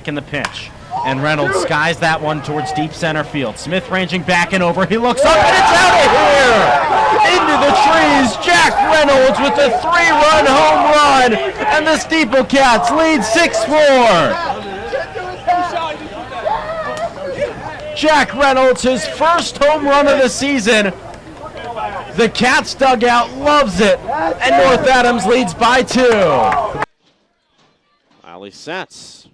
taking the pitch. And Reynolds skies that one towards deep center field. Smith ranging back and over. He looks up and it's out of here! Into the trees, Jack Reynolds with a 3-run home run, and the Steeplecats lead 6-4. Jack Reynolds, his first home run of the season. The Cats dugout loves it, and North Adams leads by 2. Wiley sets.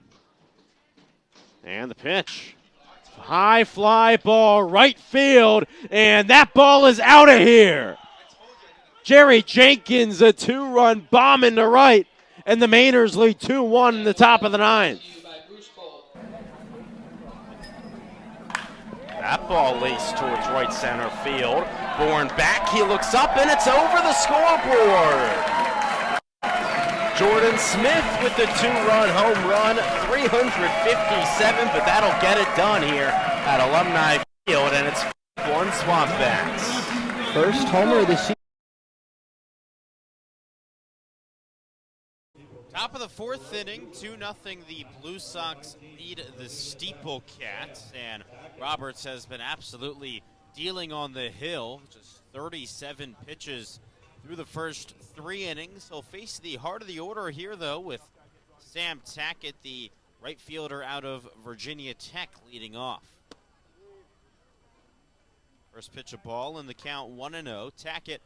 And the pitch. High fly ball, right field, and that ball is out of here. Jerry Jenkins, a 2-run bomb into right, and the Mainers lead 2-1 in the top of the 9th. That ball laced towards right center field. Born back, he looks up, and it's over the scoreboard. Jordan Smith with the 2-run home run, 357, but that'll get it done here at Alumni Field, and it's 1 Swamp Bats. First homer of the season. Top of the 4th inning, 2-0. The Blue Sox lead the Steeplecats, and Roberts has been absolutely dealing on the hill. Just 37 pitches through the first 3 innings. He'll face the heart of the order here, though, with Sam Tackett, the right fielder out of Virginia Tech, leading off. First pitch of ball in the count 1-0. Tackett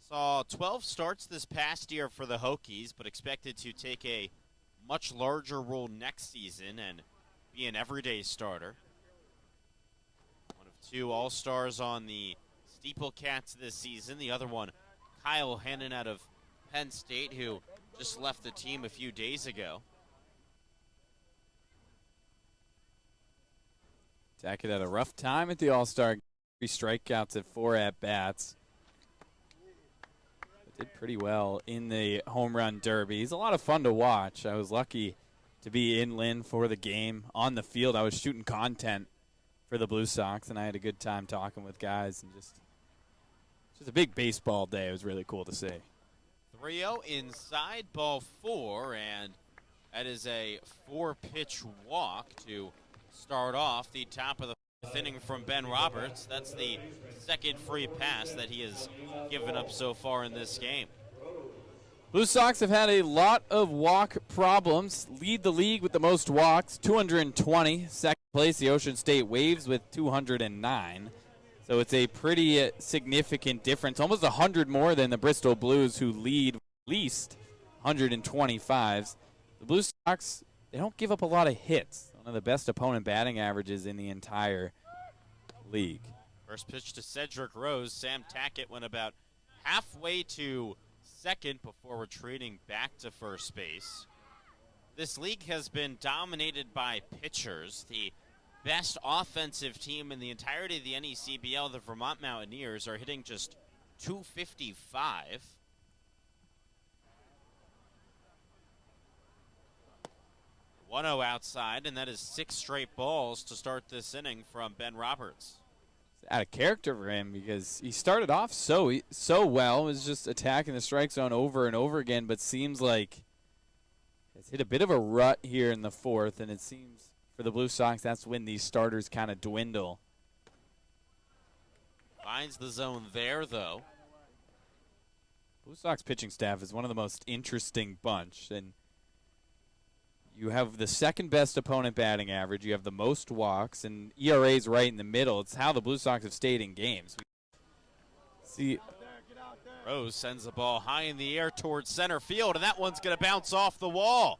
saw 12 starts this past year for the Hokies, but expected to take a much larger role next season and be an everyday starter. One of 2 All-Stars on the Steeplecats this season. The other one, Kyle Hannon out of Penn State, who just left the team a few days ago. Tackett had a rough time at the All-Star. 3 strikeouts at 4 at-bats. Did pretty well in the home run derby. He's a lot of fun to watch. I was lucky to be in Lynn for the game. On the field, I was shooting content for the Blue Sox, and I had a good time talking with guys, and just a big baseball day. It was really cool to see. 3-0 inside, ball 4, and that is a 4-pitch walk to start off the top of the 4th inning from Ben Roberts. That's the second free pass that he has given up so far in this game. Blue Sox have had a lot of walk problems. Lead the league with the most walks, 220. Second place, the Ocean State Waves with 209. So it's a pretty significant difference, almost 100 more than the Bristol Blues, who lead at least 125s. The Blue Sox, they don't give up a lot of hits. One of the best opponent batting averages in the entire league. First pitch to Cedric Rose. Sam Tackett went about halfway to second before retreating back to first base. This league has been dominated by pitchers. The best offensive team in the entirety of the NECBL, the Vermont Mountaineers, are hitting just .255. 1-0 outside, and that is 6 straight balls to start this inning from Ben Roberts. It's out of character for him because he started off so well, was just attacking the strike zone over and over again, but seems like it's hit a bit of a rut here in the 4th, and it seems for the Blue Sox, that's when these starters kind of dwindle. Finds the zone there, though. Blue Sox pitching staff is one of the most interesting bunch, and you have the second best opponent batting average, you have the most walks, and ERA's right in the middle. It's how the Blue Sox have stayed in games. Rose sends the ball high in the air towards center field, and that one's going to bounce off the wall.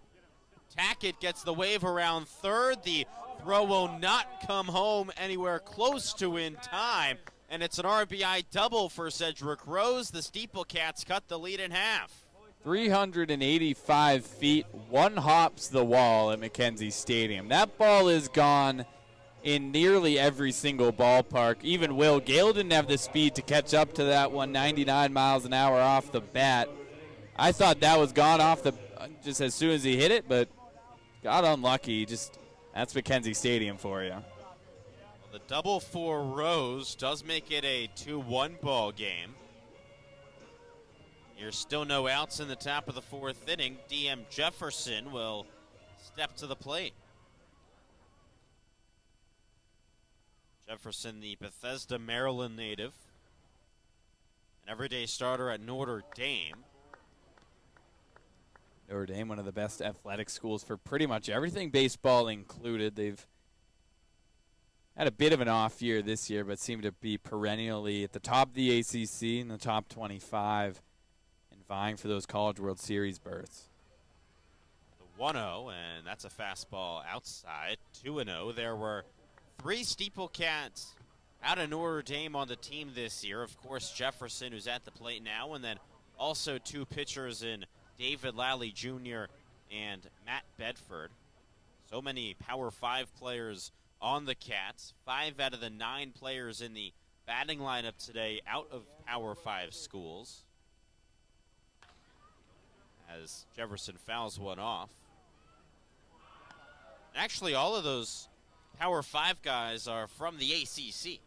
Tackett gets the wave around third. The throw will not come home anywhere close to in time, and it's an RBI double for Cedric Rose. The Steeplecats cut the lead in half. 385 feet, one hops the wall at Mackenzie Stadium. That ball is gone in nearly every single ballpark. Even Will Gale didn't have the speed to catch up to that one, 99 miles an hour off the bat. I thought that was gone off the just as soon as he hit it, but got unlucky. That's Mackenzie Stadium for you. The double for Rose does make it a 2-1 ball game. There's still no outs in the top of the 4th inning. DM Jefferson will step to the plate. Jefferson, the Bethesda, Maryland native, an everyday starter at Notre Dame. Notre Dame, one of the best athletic schools for pretty much everything, baseball included. They've had a bit of an off year this year, but seem to be perennially at the top of the ACC in the top 25 and vying for those College World Series berths. The 1-0, and that's a fastball outside. 2-0. There were 3 Steeple Cats out of Notre Dame on the team this year. Of course, Jefferson, who's at the plate now, and then also 2 pitchers in David Lally Jr. and Matt Bedford. So many Power 5 players on the Cats. 5 out of the 9 players in the batting lineup today out of Power 5 schools. As Jefferson fouls one off. Actually, all of those Power 5 guys are from the ACC.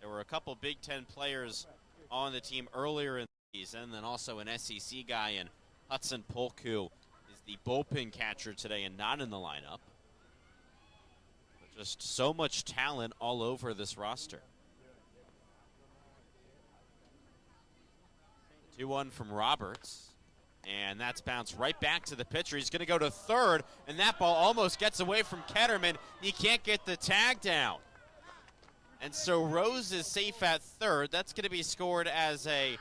There were a couple Big Ten players on the team earlier in the season, and then also an SEC guy in Hudson Polk, who is the bullpen catcher today and not in the lineup. But just so much talent all over this roster. 2-1 from Roberts. And that's bounced right back to the pitcher. He's going to go to third, and that ball almost gets away from Ketterman. He can't get the tag down. And so Rose is safe at third. That's going to be scored as a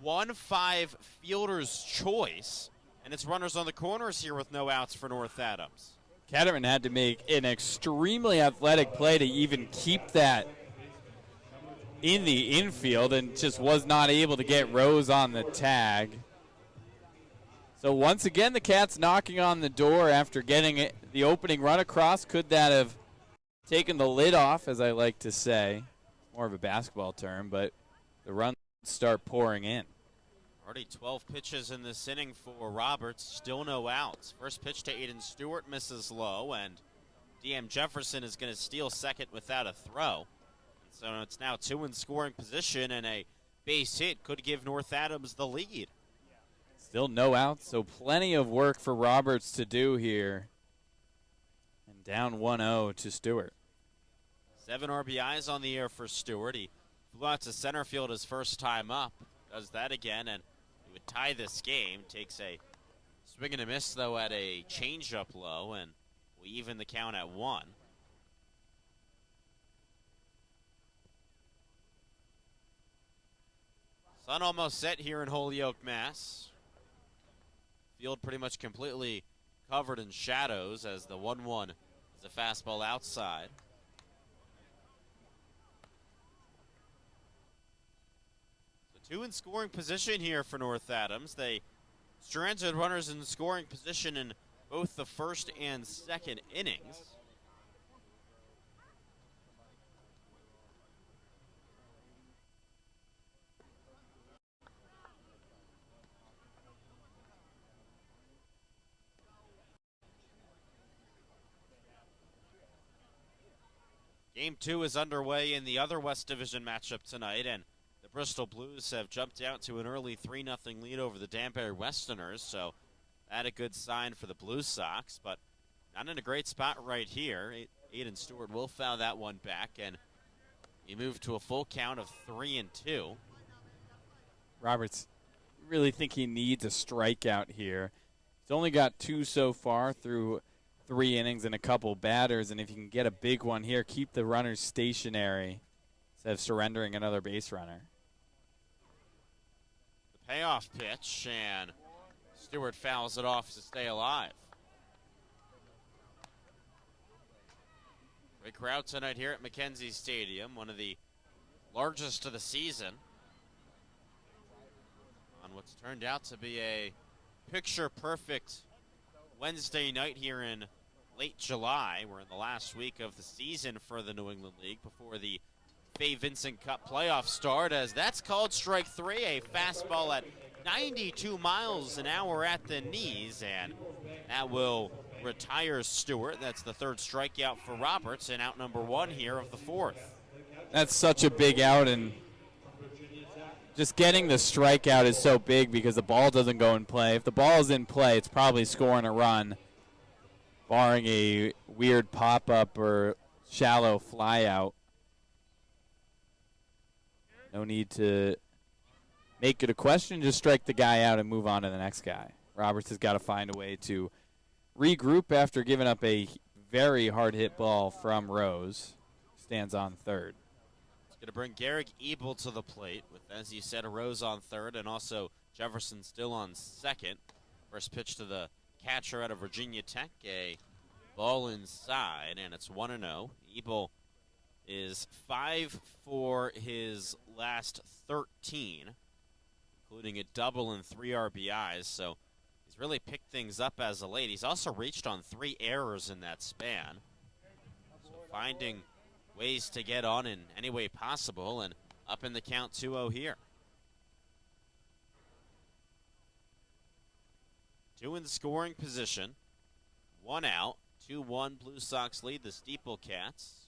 1-5 fielder's choice. And it's runners on the corners here with no outs for North Adams. Ketterman had to make an extremely athletic play to even keep that in the infield and just was not able to get Rose on the tag. So once again, the Cats knocking on the door after getting the opening run across. Could that have taken the lid off, as I like to say? More of a basketball term, but the runs start pouring in. Already 12 pitches in this inning for Roberts, still no outs. First pitch to Aiden Stewart misses low, and DM Jefferson is going to steal second without a throw. So it's now 2 in scoring position, and a base hit could give North Adams the lead. Still no outs, so plenty of work for Roberts to do here. And down 1-0 to Stewart. 7 RBIs on the year for Stewart. He flew out to center field his first time up. Does that again, and he would tie this game. Takes a swing and a miss, though, at a changeup low, and we even the count at 1. Sun almost set here in Holyoke, Mass. Field pretty much completely covered in shadows as the 1-1 is a fastball outside. So 2 in scoring position here for North Adams. They stranded runners in scoring position in both the first and second innings. Game 2 is underway in the other West Division matchup tonight, and the Bristol Blues have jumped out to an early 3-0 lead over the Danbury Westerners, so that's a good sign for the Blue Sox, but not in a great spot right here. Aiden Stewart will foul that one back, and you move to a full count of 3-2. Roberts really think he needs a strikeout here. He's only got 2 so far through 3 innings and a couple batters, and if you can get a big one here, keep the runners stationary instead of surrendering another base runner. The payoff pitch, and Stewart fouls it off to stay alive. Great crowd tonight here at McKenzie Stadium, one of the largest of the season, on what's turned out to be a picture-perfect Wednesday night here in late July. We're in the last week of the season for the New England League before the Fay Vincent Cup playoffs start, as that's called strike 3, a fastball at 92 miles an hour at the knees, and that will retire Stewart. That's the 3rd strikeout for Roberts, and out number 1 here of the 4th. That's such a big out, and just getting the strikeout is so big because the ball doesn't go in play. If the ball is in play, it's probably scoring a run, barring a weird pop-up or shallow fly out. No need to make it a question. Just strike the guy out and move on to the next guy. Roberts has got to find a way to regroup after giving up a very hard hit ball from Rose. Stands on third. It's going to bring Garrick Ebel to the plate with, as you said, a Rose on third and also Jefferson still on second. First pitch to the catcher out of Virginia Tech, a ball inside, and it's 1-0. Ebel is 5 for his last 13, including a double and 3 RBIs, so he's really picked things up as of late. He's also reached on 3 errors in that span, so finding ways to get on in any way possible, and up in the count 2-0 here. 2 in scoring position, 1 out, 2-1 Blue Sox lead the Steeple Cats.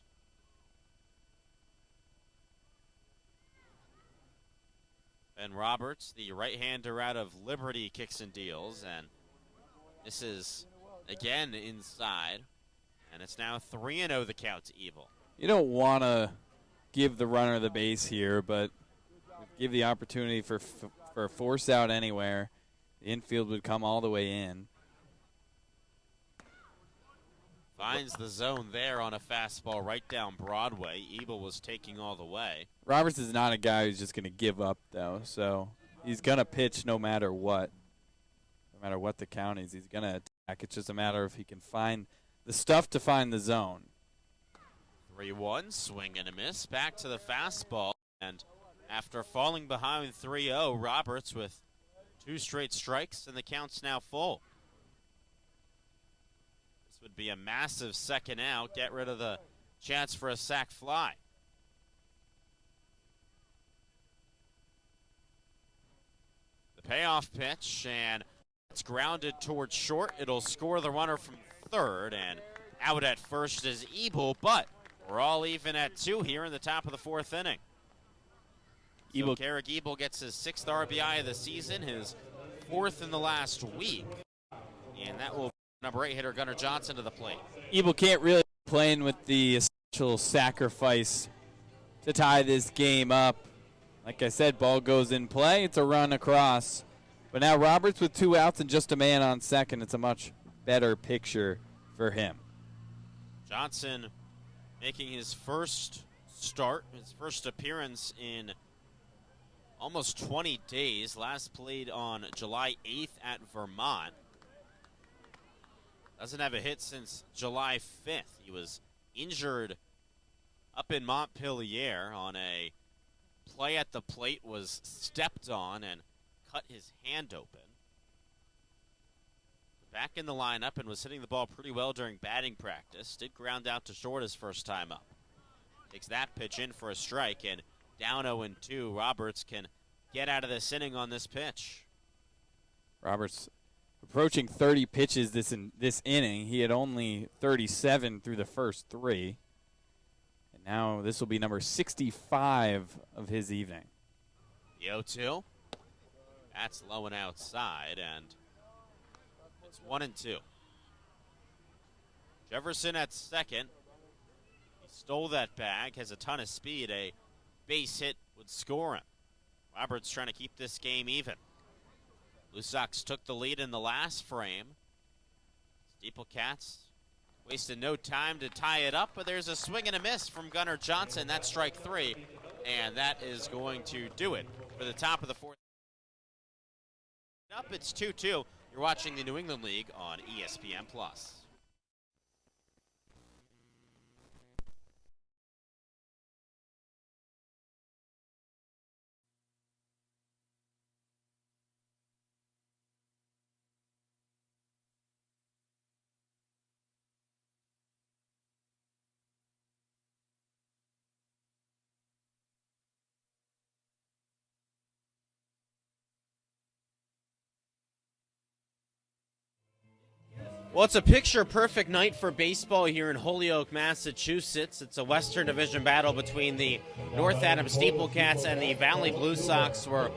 Ben Roberts, the right-hander out of Liberty, kicks and deals, and this is again inside, and it's now 3-0 the count to Ebel. You don't want to give the runner the base here, but give the opportunity for a force out anywhere. The infield would come all the way in. Finds the zone there on a fastball right down Broadway. Ebel was taking all the way. Roberts is not a guy who's just going to give up, though, so he's going to pitch no matter what. No matter what the count is, he's going to attack. It's just a matter of if he can find the stuff to find the zone. 3-1, swing and a miss. Back to the fastball, and after falling behind 3-0, Roberts with 2 straight strikes, and the count's now full. Would be a massive second out. Get rid of the chance for a sac fly. The payoff pitch, and it's grounded towards short. It'll score the runner from third, and out at first is Ebel, but we're all even at 2 here in the top of the 4th inning. So Garrick Ebel gets his 6th RBI of the season, his 4th in the last week, and that will number 8 hitter Gunnar Johnson to the plate. Ebel can't really be playing with the essential sacrifice to tie this game up. Like I said, ball goes in play. It's a run across. But now Roberts with 2 outs and just a man on second. It's a much better picture for him. Johnson making his first start, his first appearance in almost 20 days. Last played on July 8th at Vermont. Doesn't have a hit since July 5th. He was injured up in Montpelier on a play at the plate, was stepped on and cut his hand open. Back in the lineup and was hitting the ball pretty well during batting practice. Did ground out to short his first time up. Takes that pitch in for a strike, and down 0-2. Roberts can get out of this inning on this pitch. Roberts approaching 30 pitches this inning. He had only 37 through the first 3. And now this will be number 65 of his evening. The 0-2. That's low and outside, and it's 1-2. Jefferson at second. He stole that bag, has a ton of speed. A base hit would score him. Roberts trying to keep this game even. Blue Sox took the lead in the last frame. Steeple Cats wasted no time to tie it up, but there's a swing and a miss from Gunnar Johnson. That's strike 3, and that is going to do it for the top of the 4th. Up, it's 2-2. You're watching the New England League on ESPN+. Well, it's a picture-perfect night for baseball here in Holyoke, Massachusetts. It's a Western Division battle between the North Adams Steeple Cats and the Valley Blue Sox. We're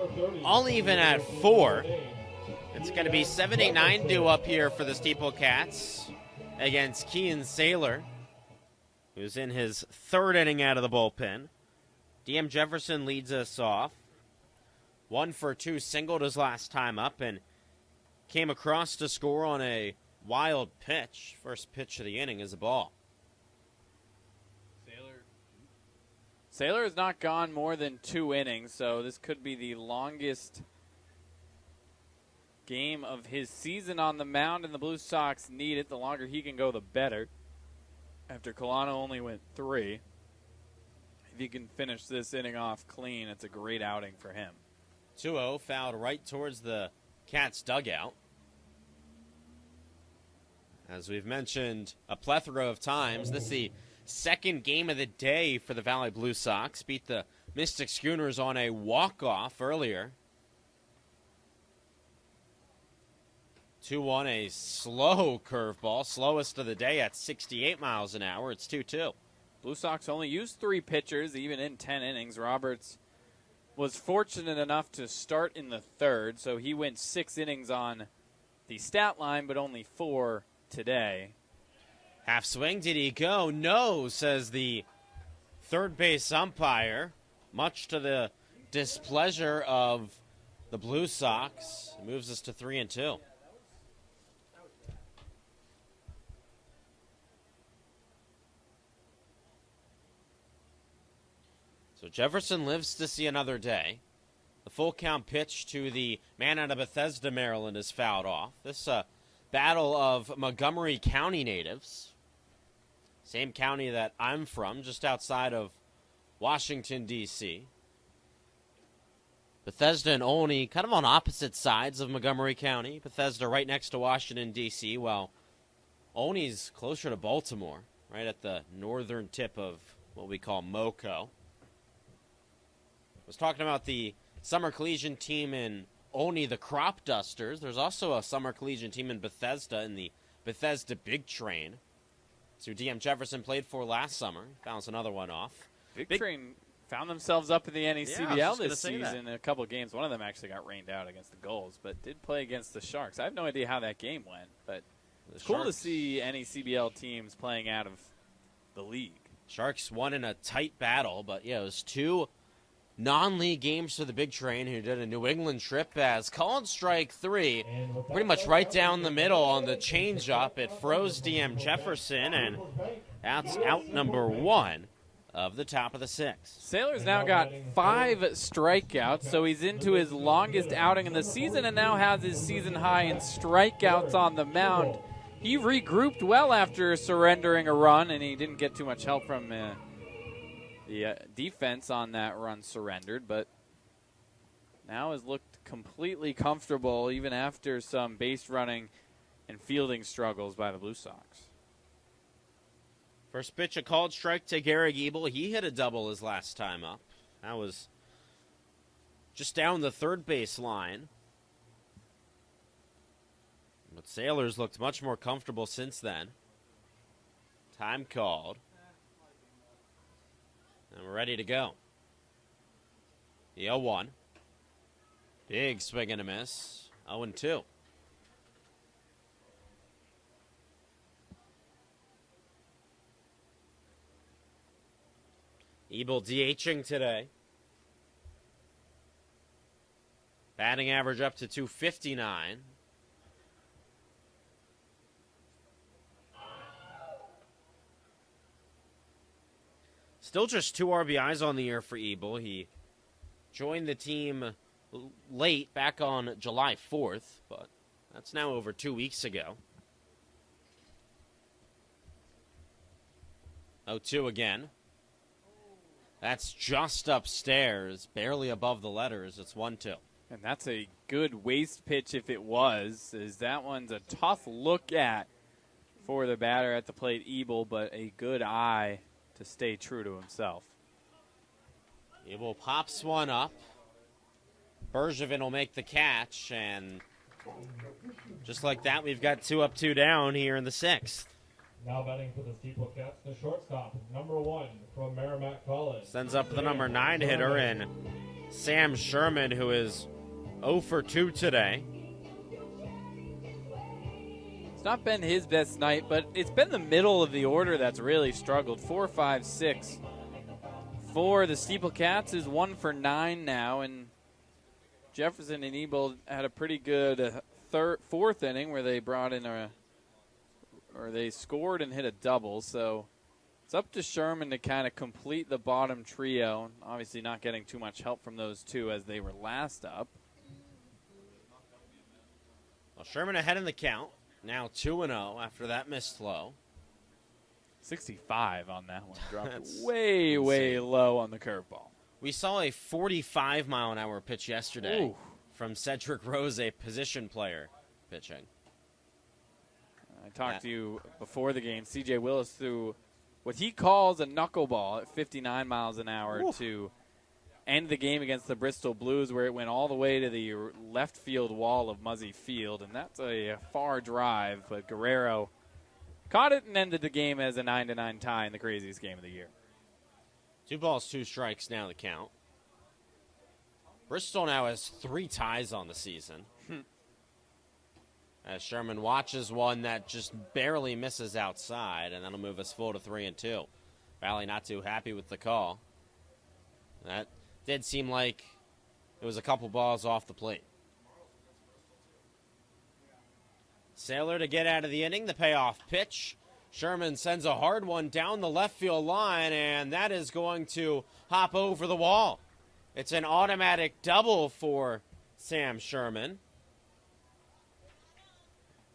all even at 4. It's going to be 7, 8, 9 due up here for the Steeple Cats against Kean Saylor, who's in his 3rd inning out of the bullpen. DM Jefferson leads us off. 1 for 2, singled his last time up and came across to score on a wild pitch. First pitch of the inning is a ball. Sailor has not gone more than 2 innings, so this could be the longest game of his season on the mound, and the Blue Sox need it. The longer he can go, the better. After Colano only went 3. If he can finish this inning off clean, it's a great outing for him. 2-0, fouled right towards the Cats' dugout. As we've mentioned a plethora of times, this is the second game of the day for the Valley Blue Sox. Beat the Mystic Schooners on a walk-off earlier. 2-1, a slow curveball, slowest of the day at 68 miles an hour. It's 2-2. Blue Sox only used 3 pitchers, even in 10 innings. Roberts was fortunate enough to start in the 3rd, so he went 6 innings on the stat line, but only 4 today. Half swing, did he go? No, says the third base umpire, much to the displeasure of the Blue Sox. It moves us to 3-2. So Jefferson lives to see another day. The full count pitch to the man out of Bethesda, Maryland, is fouled off. This battle of Montgomery County natives. Same county that I'm from, just outside of Washington, D.C. Bethesda and Olney kind of on opposite sides of Montgomery County. Bethesda right next to Washington, D.C., while Olney's closer to Baltimore, right at the northern tip of what we call MoCo. I was talking about the summer collegiate team in Olney, the Crop Dusters. There's also a summer collegiate team in Bethesda in the Bethesda Big Train. That's who DM Jefferson played for last summer. Bounce another one off. Big Train found themselves up in the NECBL this season that. in a couple of games. One of them actually got rained out against the Gulls, but did play against the Sharks. I have no idea how that game went, but it's cool to see NECBL teams playing out of the league. Sharks won in a tight battle, but yeah, it was 2 non-league games for the Big Train, who did a New England trip as called strike 3, pretty much right down the middle on the changeup. It froze DM Jefferson, and that's out number 1 of the top of the 6th. Sailor's now got 5 strikeouts, so he's into his longest outing in the season and now has his season high in strikeouts on the mound. He regrouped well after surrendering a run, and he didn't get too much help from the defense on that run surrendered, but now has looked completely comfortable even after some base running and fielding struggles by the Blue Sox. First pitch, a called strike to Garrett Ebel. He hit a double his last time up. That was just down the third base line. But Sailors looked much more comfortable since then. Time called. And we're ready to go. The 0-1. Big swing and a miss. 0-2. Ebel DHing today. Batting average up to 259. Still just 2 RBIs on the year for Ebel. He joined the team late, back on July 4th, but that's now over 2 weeks ago. 0-2 again. That's just upstairs, barely above the letters. It's 1-2. And that's a good waist pitch if it was, as that one's a tough look at for the batter at the plate, Ebel, but a good eye to stay true to himself. Ebel pops one up. Bergevin will make the catch, and just like that, we've got 2 up, 2 down here in the 6th. Now batting for the Steeple Cats, the shortstop, number 1 from Merrimack College. Sends up the number 9 hitter, and Sam Sherman, who is 0 for 2 today. It's not been his best night, but it's been the middle of the order that's really struggled. 4, 5, 6 for the Steeplecats is 1 for 9 now, and Jefferson and Ebel had a pretty good fourth inning where they brought in they scored and hit a double. So it's up to Sherman to kind of complete the bottom trio. Obviously not getting too much help from those two as they were last up. Well, Sherman ahead in the count. Now 2-0 after that missed throw. 65 on that one. Dropped That's way insane. low on the curveball. We saw a 45-mile-an-hour pitch yesterday Ooh. from Cedric Rose, a position player, pitching. I talked to you before the game. C.J. Willis threw what he calls a knuckleball at 59 miles an hour to end the game against the Bristol Blues, where it went all the way to the left field wall of Muzzy Field, and that's a far drive. But Guerrero caught it and ended the game as a 9-9 tie in the craziest game of the year. 2 balls, 2 strikes now the count. Bristol now has 3 ties on the season. As Sherman watches one that just barely misses outside, and that'll move us full to 3-2. Valley not too happy with the call. That did seem like it was a couple balls off the plate. Sailor to get out of the inning, the payoff pitch. Sherman sends a hard one down the left field line, and that is going to hop over the wall. It's an automatic double for Sam Sherman.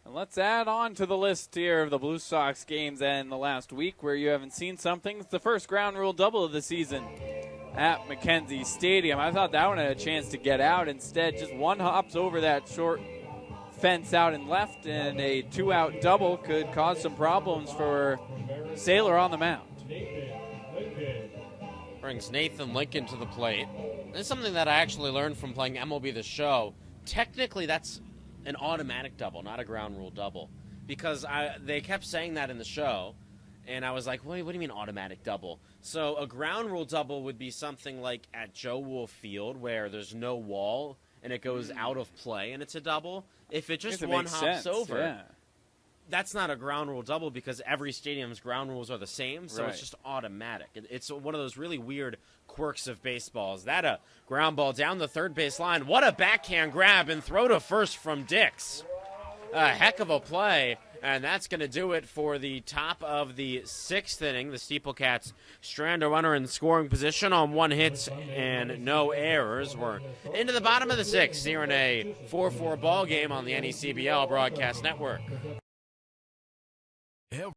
And let's add on to the list here of the Blue Sox games and the last week where you haven't seen something. It's the first ground rule double of the season at McKenzie Stadium. I thought that one had a chance to get out. Instead, just one hops over that short fence out and left, and a 2-out double could cause some problems for Sailor on the mound. Brings Nathan Lincoln to the plate. This is something that I actually learned from playing MLB The Show. Technically, that's an automatic double, not a ground rule double. Because they kept saying that in the show, and I was like, wait, what do you mean automatic double? So a ground rule double would be something like at Joe Wolf Field where there's no wall and it goes out of play and it's a double. If it just one hops over, that's not a ground rule double because every stadium's ground rules are the same, so it's just automatic. It's one of those really weird quirks of baseball. Is that a ground ball down the third base line? What a backhand grab and throw to first from Dix. A heck of a play, and that's going to do it for the top of the 6th inning. The Steeplecats strand a runner in scoring position on 1 hit and no errors. We're into the bottom of the 6th here in a 4-4 ball game on the NECBL Broadcast Network.